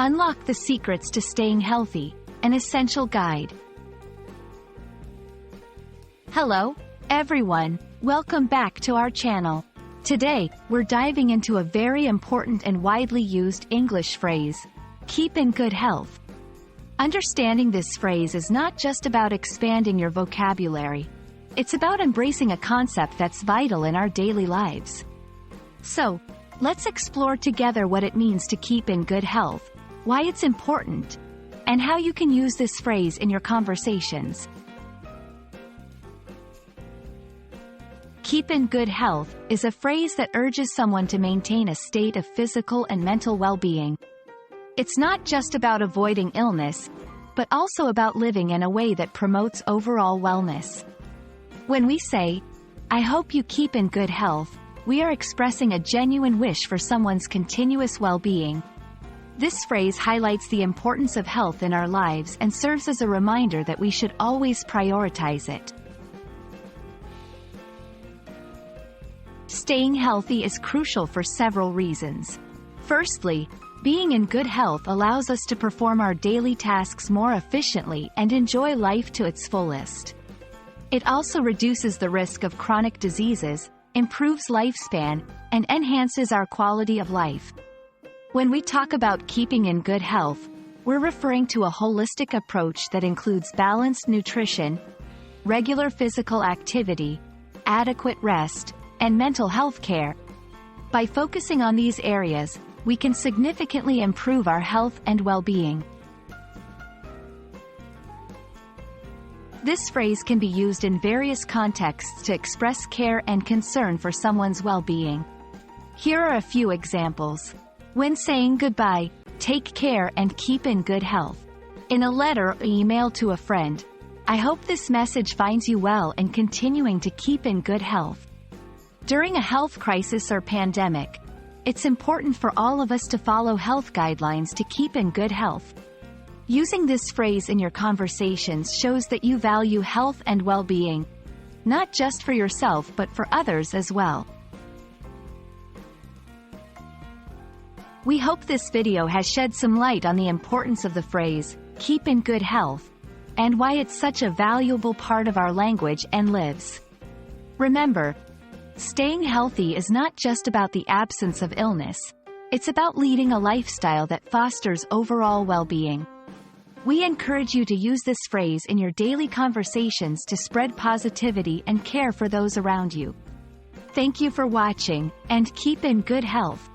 Unlock the secrets to staying healthy, an essential guide. Hello, everyone. Welcome back to our channel. Today, we're diving into a very important and widely used English phrase, keep in good health. Understanding this phrase is not just about expanding your vocabulary. It's about embracing a concept that's vital in our daily lives. So, let's explore together what it means to keep in good health, why it's important, and how you can use this phrase in your conversations. Keep in good health is a phrase that urges someone to maintain a state of physical and mental well-being. It's not just about avoiding illness, but also about living in a way that promotes overall wellness. When we say, "I hope you keep in good health," we are expressing a genuine wish for someone's continuous well-being. This phrase highlights the importance of health in our lives and serves as a reminder that we should always prioritize it. Staying healthy is crucial for several reasons. Firstly, being in good health allows us to perform our daily tasks more efficiently and enjoy life to its fullest. It also reduces the risk of chronic diseases, improves lifespan, and enhances our quality of life. When we talk about keeping in good health, we're referring to a holistic approach that includes balanced nutrition, regular physical activity, adequate rest, and mental health care. By focusing on these areas, we can significantly improve our health and well-being. This phrase can be used in various contexts to express care and concern for someone's well-being. Here are a few examples. When saying goodbye, take care and keep in good health. In a letter or email to a friend, I hope this message finds you well and continuing to keep in good health. During a health crisis or pandemic, it's important for all of us to follow health guidelines to keep in good health. Using this phrase in your conversations shows that you value health and well-being, not just for yourself but for others as well. We hope this video has shed some light on the importance of the phrase, keep in good health, and why it's such a valuable part of our language and lives. Remember, staying healthy is not just about the absence of illness. It's about leading a lifestyle that fosters overall well-being. We encourage you to use this phrase in your daily conversations to spread positivity and care for those around you. Thank you for watching, and keep in good health.